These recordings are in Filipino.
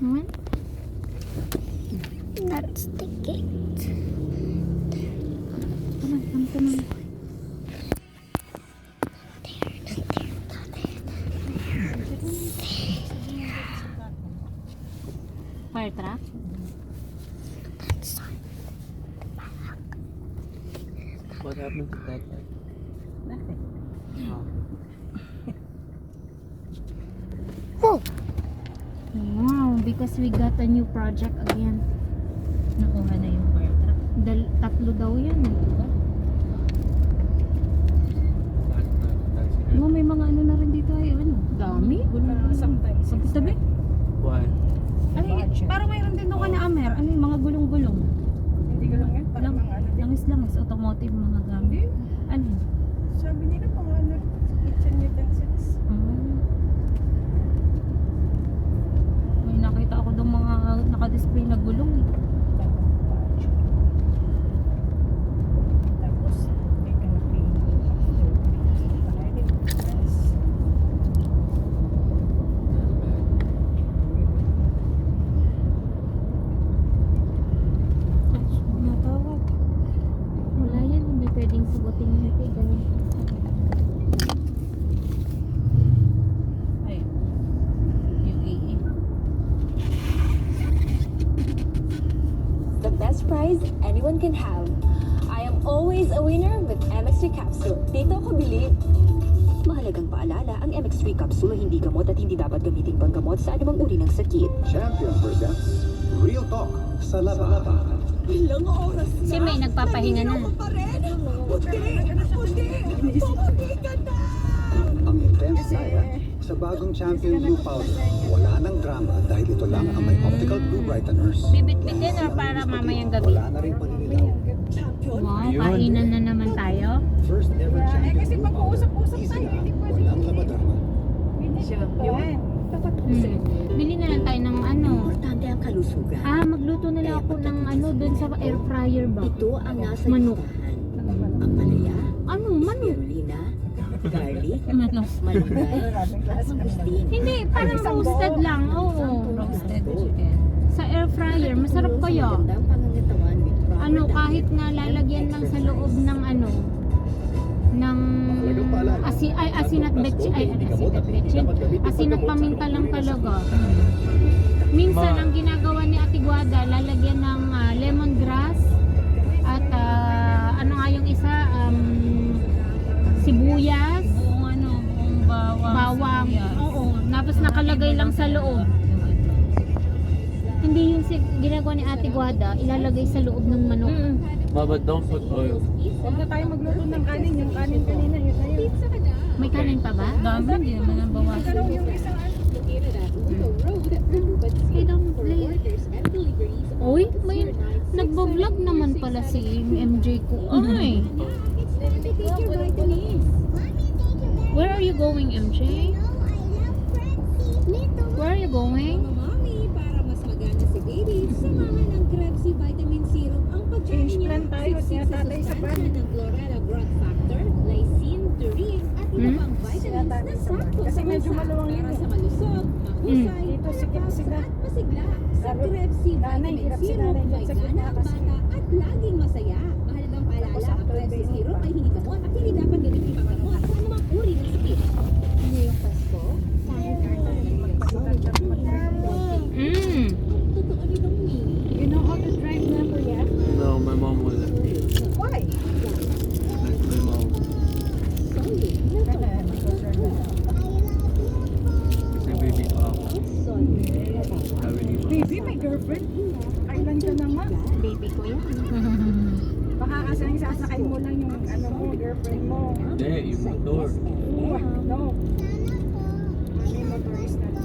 What? That's the gate. Come on. Fire truck? What happened to that? Nothing. Oh. Whoa! Wow, because we got a new project again. Nakuha na yung fire truck. Tatlo daw yan. That's good. No, may mga ano na rin dito ay ano. Dami? Sometimes. Tabi. Why? Ano yun? Parang mayroon din doon ka na Amer. Ano yung mga gulong-gulong? Hindi ko lang yan, parang mga ano din. Langis-langis. Automotive mga gamit. Ano? Sabi nila pang ano, kitchen utensils. May nakita ako doon mga naka-display na gulong eh. Tapos, may kanapin. Natawag. Wala yan, hindi pwedeng sagutin yung ganun. Ay. UAE. The best prize anyone can have. I am always a winner with MX3 Capsule. Dito ako bilib. Mahalagang paalala, ang MX3 Capsule ay hindi gamot at hindi dapat gamitin panggamot sa anumang uri ng sakit. Champion presents Real Talk sa Laba. Ilang oras na? Kasi may nagpapahinga na. pa rin? Puti ka na! Ang intense night sa bagong Champion Blue Powder. Wala nang drama dahil ito lang ang may optical blue brighteners. Bibit-bitin or para mamayang gabi? Wala na rin paninilaw. Wow, Ayun. kainan na naman tayo. First ever Champion kasi Blue mag-uusap-usap Powder. Easy tayo, na, hindi pwede. walang labadrama. Yun. Bili na lang tayo ng ano. Importante ang kalusugan. Magluto na lang ako ng ano doon sa air fryer ba? Ito ang nasa Manok. listahan. Ang palaya, Ano, manok? spirulina, garlic, Manok. malunggay, mangustin. Hindi, parang roasted lang. Oo. Roasted chicken. Sa air fryer, masarap kaya. Magandang pangangatawan with proper Ano, diet kahit na lalagyan lang sa loob ng ano, ng asin at paminta lang talaga. Minsan ang ginagawa ni Ate Guada, lalagyan ng lemongrass at ano nga yung isa, sibuyas, Buong ano, buong bawang. bawang. Oo, tapos nakalagay lang sa loob. Hindi yung ginagawa ni Ate Guada, ilalagay sa loob ng manok. But don't put oil. Huwag na tayo magluto ng kanin. Yung kanin kanina, yun na yun. May kanin pa ba? Dami, hindi naman ang bawasan. Dalaw yung isang ano. I don't play. Uy, may nagbo-vlog naman pala si MJ ko. Ay. Where are you going, MJ? Where are you going? Mami, para mas magana si baby, samahan ng Krebs vitamin syrup ang pagkain Change niya. plan tayo. Tinatay sa pan. ng Chlorella growth factor, lysine, taurine, at iba pang vitamins na sakto Kasi sa medyo bansa maluwang yun para eh. sa malusog, mahusay, Dito sikip sila. at masigla. Sa Sabi, Krebs nanay, vitamin hirap si syrup, nanay dyan may sa gana gitna ang kasi. bata at laging masaya. Mahalagang paalala, Tapos ang ang Krebs baby syrup pa. ay hindi gamot at hindi dapat gamitin panggamot sa anumang uri ng sakit. Ngayong Pasko, kahit Mm. totoo nitong mini. You know how to drive na, kuya? No, my mom wasn't. Why? That's my mom. Solid na to. Kasi baby pa ako. Sabi ni mom. Baby, may girlfriend. Kailan ka na nga? Baby ko yan. Baka kasi nang sasakay mo lang yung ano mo, girlfriend mo. Hindi, yung motor. No. May motorista na.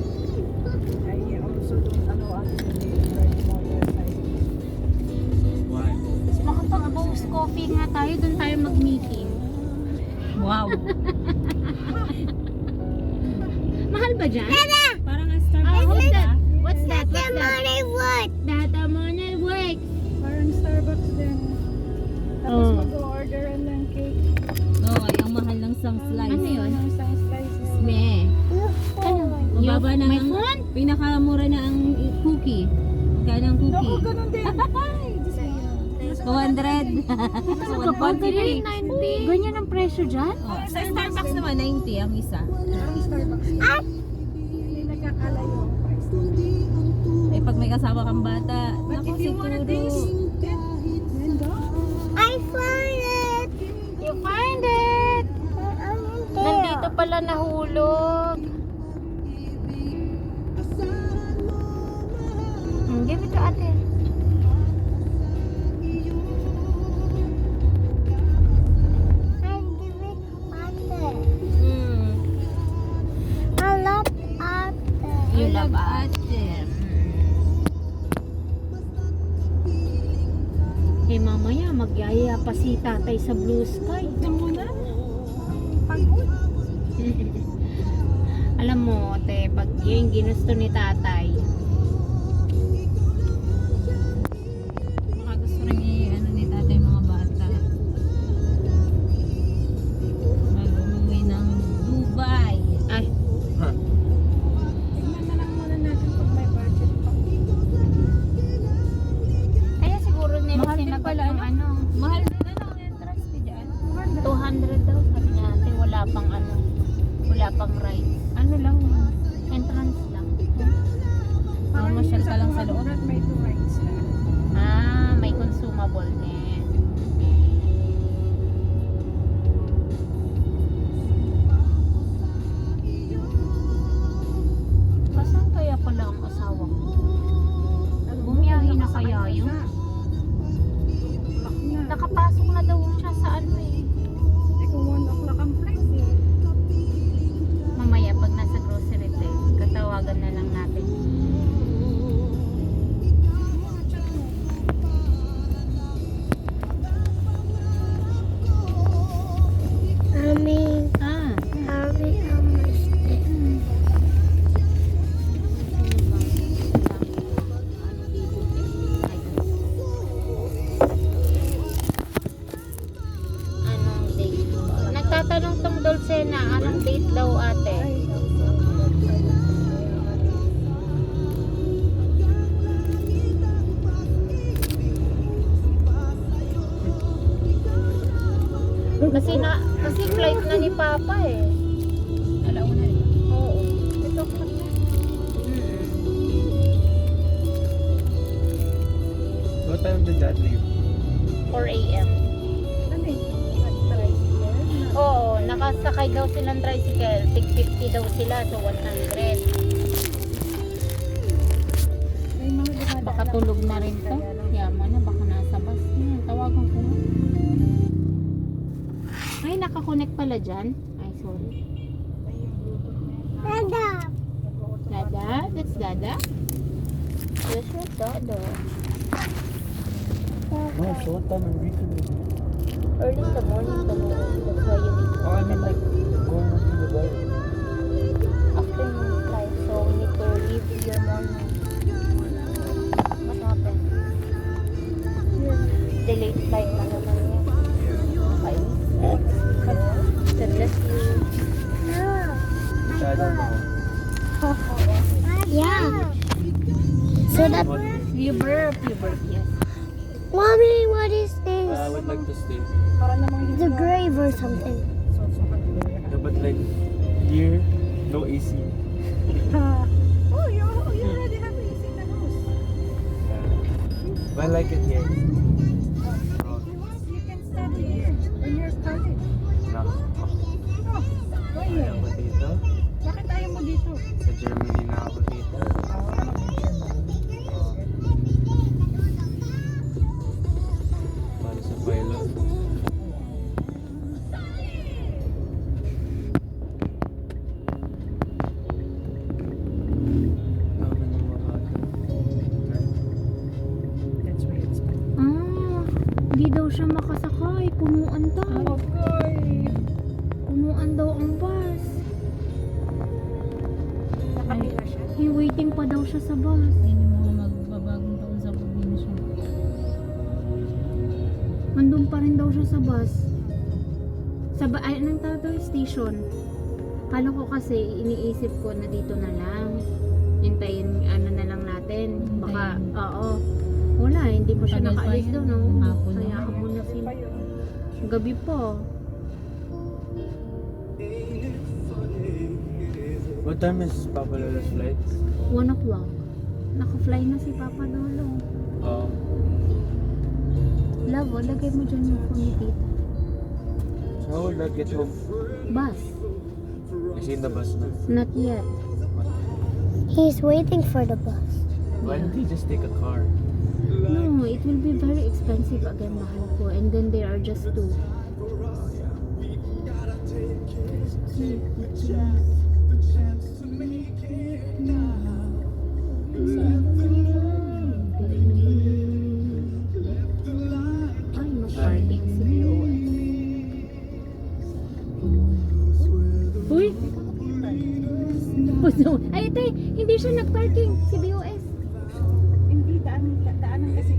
I also don't ano drive motorcycle. Why? Makapag-boast coffee nga tayo, doon tayo mag-meeting. Wow. Mahal ba dyan? Parang ang Starbucks. What's that? What's that? That I'm on a work. Parang Starbucks din. Tapos Oh. mag-orderan ng cake. No, ay ang mahal ng isang slice. Ano yun? Isang slices. Me. Ano? Mababa na My ang, phone? pinakamura na ang cookie. Magkano ang Ako, cookie? ganun din. Ay, Diyos ko. 200. Kapag 90. Ganyan ang presyo dyan? Oh, sa Starbucks naman, 90 ang isa. Parang Starbucks. Hindi nagkakalayo ang price. Eh, pag may kasama kang bata, But naku, if you wanna siguro. taste it, then go. I find it! You find it! Nandito pala nahulog. Give it to ate. I love ate. You love ate. Eh mamaya magyaya pa si tatay sa blue sky. Diyan muna. Pagod. Alam mo, te, pag yung ginusto ni tatay, Baka gusto rin ano ni tatay mga bata. Mag-umuwi ng Dubai. ay, Tignan na lang muna natin pag may budget pa. kaya siguro nila Mahal din sinagot pala, ng ano, Mahal din ano ang entrance fee dyan. 200 daw sabi niya ate, wala pang ano, wala pang ride. Ano lang yun? Entrance lang. Mamasyal ka lang sa loob. May 2 rides na. Ah, may consumable din. Saan kaya pala ang asawa ko? Bumiyahe na kaya yun? Lock na. Nakapasok na daw siya sa ano eh. Eh, kung 1 o'clock ang flight eh. Mamaya pag nasa grocery tayo, katawagan na lang natin. Mommy, Ah, hurry up my stick. Anong date? nagtatanong tong Dulcena, anong date daw ate? Kasi flight na ni Papa eh. Alauna rin. Oo. Ito, What time did Dad leave? 4 a.m. ano eh? Nag-tricycle. Oo, nakasakay daw silang tricycle. Tig 50 daw sila, so 100. May mga dumadaan. Baka tulog na rin to. Yaman na, baka nasa bus. Tawagan ko na. Ay, nakakonect pala dyan. Ay, sorry. Dada. Dada? That's Dada? Yes, your Dada. No, so what time are we leaving? Early in the morning tomorrow. That's why you need to Oh, I mean like going to Dubai. afternoon flight. So we need to leave here morning. What happened? Delayed flight na naman yan. Okay. God bless you. Which I don't know. Yeah. So that, What? You burp, yes. Mommy, what is I this? would like to stay. Para namang The grave or something. Yeah, but like here, no AC. Oh, you already have AC in the house. But I like it here. If you want, you can study here when you're college. No. Oh, why Ayaw not? ko dito. Bakit ayaw mo dito? Sa Germany na ako dito. Para sa pilot. Dami ng mga bata. That's why it's Hindi daw siya makasakay. Punuan daw. okay. Punuan daw ang bus. Nakapila siya. Waiting pa daw siya sa bus. Yan yung mga magbabagong taon sa probinsya. Nandun pa rin daw siya sa bus. Ay, anong tawag doon? Station. Kala ko kasi, iniisip ko na dito na lang. Hintayin, ano na lang natin. Baka, oo. Wala, hindi mo siya Tagal pa nakaalis yan. doon, no? Hapon Kaya na. ako muna Pa yun. gabi po. What time is Papa Lolo's flight? 1 o'clock. Naka-fly na si Papa Lolo. Love, lagay mo dyan yung phone ni Tita. So how will I get home? Bus. Is he in the bus now? Not yet. He's waiting for the bus. Why don't he just take a car? No, it will be very expensive again, mahal ko. And then there are just 2. Ay, mag-parking si BOS. Uy! Ay, ito hindi siya nag-parking si BOS. Hindi, daanan kasi